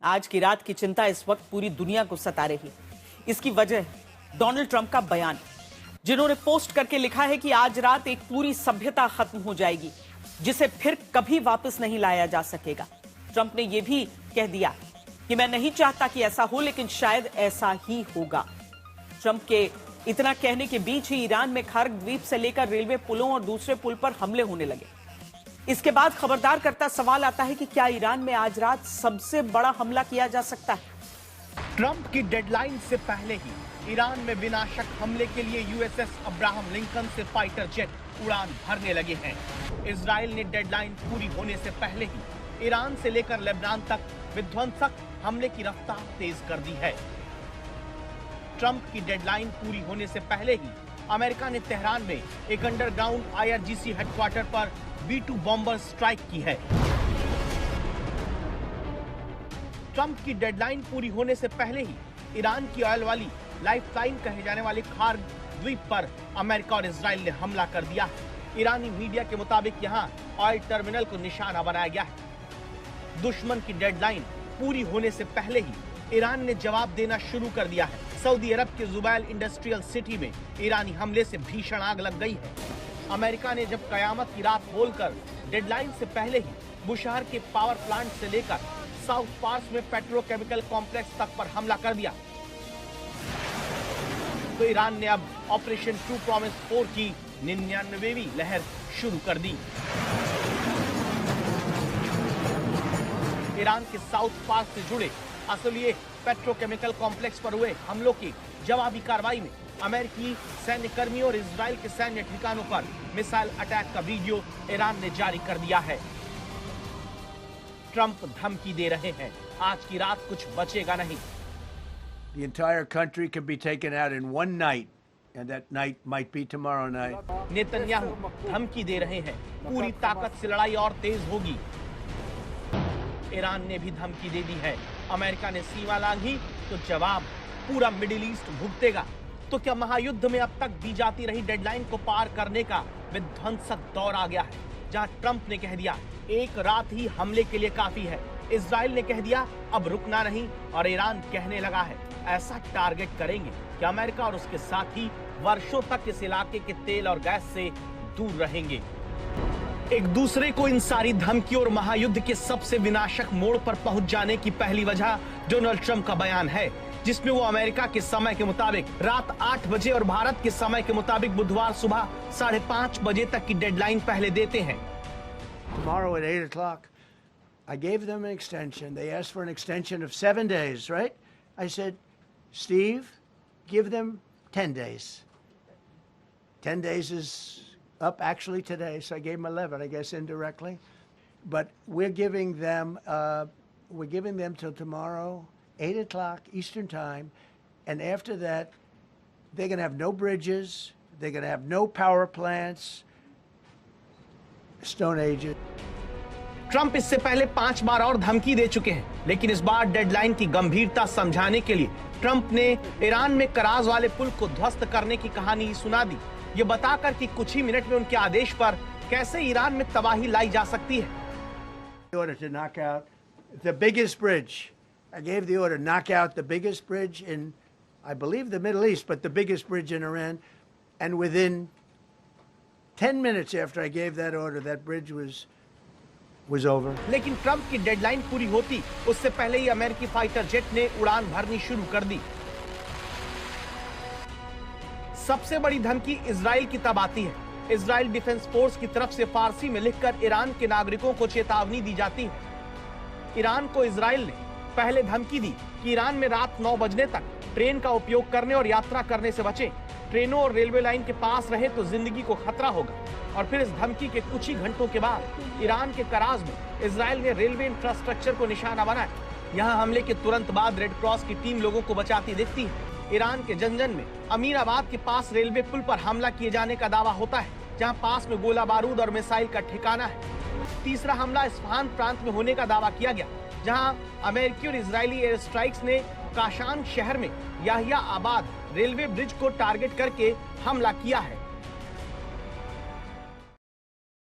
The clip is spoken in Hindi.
आज की रात की चिंता इस वक्त पूरी दुनिया को सता रही। इसकी वजह डोनाल्ड ट्रंप का बयान, जिन्होंने पोस्ट करके लिखा है कि आज रात एक पूरी सभ्यता खत्म हो जाएगी जिसे फिर कभी वापस नहीं लाया जा सकेगा। ट्रंप ने यह भी कह दिया कि मैं नहीं चाहता कि ऐसा हो, लेकिन शायद ऐसा ही होगा। ट्रंप के इतना कहने के बीच ही ईरान में खार्क द्वीप से लेकर रेलवे पुलों और दूसरे पुल पर हमले होने लगे। इसके बाद खबरदार करता सवाल आता है कि क्या ईरान में आज रात सबसे बड़ा हमला किया जा सकता है? ट्रंप की डेडलाइन से पहले ही ईरान में विनाशक हमले के लिए यूएसएस अब्राहम लिंकन से फाइटर जेट उड़ान भरने लगे हैं। इजराइल ने डेडलाइन पूरी होने से पहले ही ईरान से लेकर लेबनान तक विध्वंसक हमले की रफ्तार तेज कर दी है। ट्रंप की डेडलाइन पूरी होने से पहले ही अमेरिका ने तेहरान में एक अंडरग्राउंड आईआरजीसी हेडक्वार्टर पर B-2 बॉम्बर स्ट्राइक की है। ट्रंप की डेडलाइन पूरी होने से पहले ही ईरान की ऑयल वाली लाइफलाइन कहे जाने वाले खार्क द्वीप पर अमेरिका और इजराइल ने हमला कर दिया है। ईरानी मीडिया के मुताबिक यहां ऑयल टर्मिनल को निशाना बनाया गया है। दुश्मन की डेडलाइन पूरी होने से पहले ही ईरान ने जवाब देना शुरू कर दिया है। सऊदी अरब के जुबैल इंडस्ट्रियल सिटी में ईरानी हमले से भीषण आग लग गई है। अमेरिका ने जब कयामत की रात बोलकर डेडलाइन से पहले ही बुशहर के पावर प्लांट से लेकर साउथ पार्स में पेट्रोकेमिकल कॉम्प्लेक्स तक पर हमला कर दिया, तो ईरान ने अब ऑपरेशन ट्रू प्रॉमिस 4 की 99वीं लहर शुरू कर दी। ईरान के साउथ पार्स से जुड़े असलिए पेट्रोकेमिकल कॉम्प्लेक्स पर हुए हमलों की जवाबी कार्रवाई में अमेरिकी सैन्य कर्मियों और इजराइल के सैन्य ठिकानों पर मिसाइल अटैक का वीडियो ईरान ने जारी कर दिया है। ट्रंप धमकी दे रहे हैं, आज की रात कुछ बचेगा नहीं। The entire country can be taken out in one night, and that night might be tomorrow night. Netanyahu धमकी दे रहे हैं, पूरी ताकत से लड़ाई और तेज होगी। ईरान ने भी धमकी दे दी है, अमेरिका ने सीमा लांघी तो जवाब पूरा मिडिल ईस्ट भुगतेगा। तो क्या महायुद्ध में अब तक दी जाती रही डेडलाइन को पार करने का विध्वंसक दौर आ गया है, जहां ट्रंप ने कह दिया एक रात ही हमले के लिए काफी है, इजराइल ने कह दिया अब रुकना नहीं, और ईरान कहने लगा है ऐसा टारगेट करेंगे कि अमेरिका और उसके साथी वर्षों तक इस इलाके के तेल और गैस से दूर रहेंगे। एक दूसरे को इन सारी धमकियों और महायुद्ध के सबसे विनाशक मोड़ पर पहुंच जाने की पहली वजह डोनाल्ड ट्रंप का बयान है, जिसमें वो अमेरिका के समय के मुताबिक रात 8 बजे और भारत के समय के मुताबिक बुधवार सुबह 5:30 बजे तक की डेडलाइन पहले देते हैं। Tomorrow at 8 o'clock, I gave them an extension. They asked for an extension of 7 days, right? I said, Steve, give them 10 days. 10 days is up actually today, so I gave them 11, I guess indirectly. But we're giving them till tomorrow, 8 o'clock Eastern time, and after that, they're going to have no bridges, they're going to have no power plants, Stone Age. Trump इससे पहले 5 बार और धमकी दे चुके हैं, लेकिन इस बार डेडलाइन की गंभीरता समझाने के लिए ट्रंप ने ईरान में कराज वाले पुल को ध्वस्त करने की कहानी सुना दी, ये बताकर कि कुछ ही मिनट में उनके आदेश पर कैसे ईरान में तबाही लाई जा सकती है। Order to knock out the biggest bridge. I gave the order, knock out the biggest bridge in, I believe, the Middle East, but the biggest bridge in Iran. And within 10 minutes after I gave that order, that bridge was over. लेकिन ट्रंप की डेडलाइन पूरी होती उससे पहले ही अमेरिकी फाइटर जेट ने उड़ान भरनी शुरू कर दी। सबसे बड़ी धमकी इजराइल की तब आती है। इजराइल डिफेंस फोर्स की तरफ से फारसी में लिखकर ईरान के नागरिकों को चेतावनी दी जाती है। ईरान को इजराइल ने पहले धमकी दी कि ईरान में रात 9 बजने तक ट्रेन का उपयोग करने और यात्रा करने से बचें। ट्रेनों और रेलवे लाइन के पास रहे तो जिंदगी को खतरा होगा। और फिर इस धमकी के कुछ ही घंटों के बाद ईरान के कराज में इजराइल ने रेलवे इंफ्रास्ट्रक्चर को निशाना बनाया। यहां हमले के तुरंत बाद रेड क्रॉस की टीम लोगों को बचाती दिखती है। ईरान के जंजन में अमीनाबाद के पास रेलवे पुल पर हमला किए जाने का दावा होता है, जहां पास में गोला बारूद और मिसाइल का ठिकाना है। तीसरा हमला इस्फहान प्रांत में होने का दावा किया गया, जहां अमेरिकी और इजरायली एयर स्ट्राइक्स ने काशान शहर में याहिया आबाद रेलवे ब्रिज को टारगेट करके हमला किया है।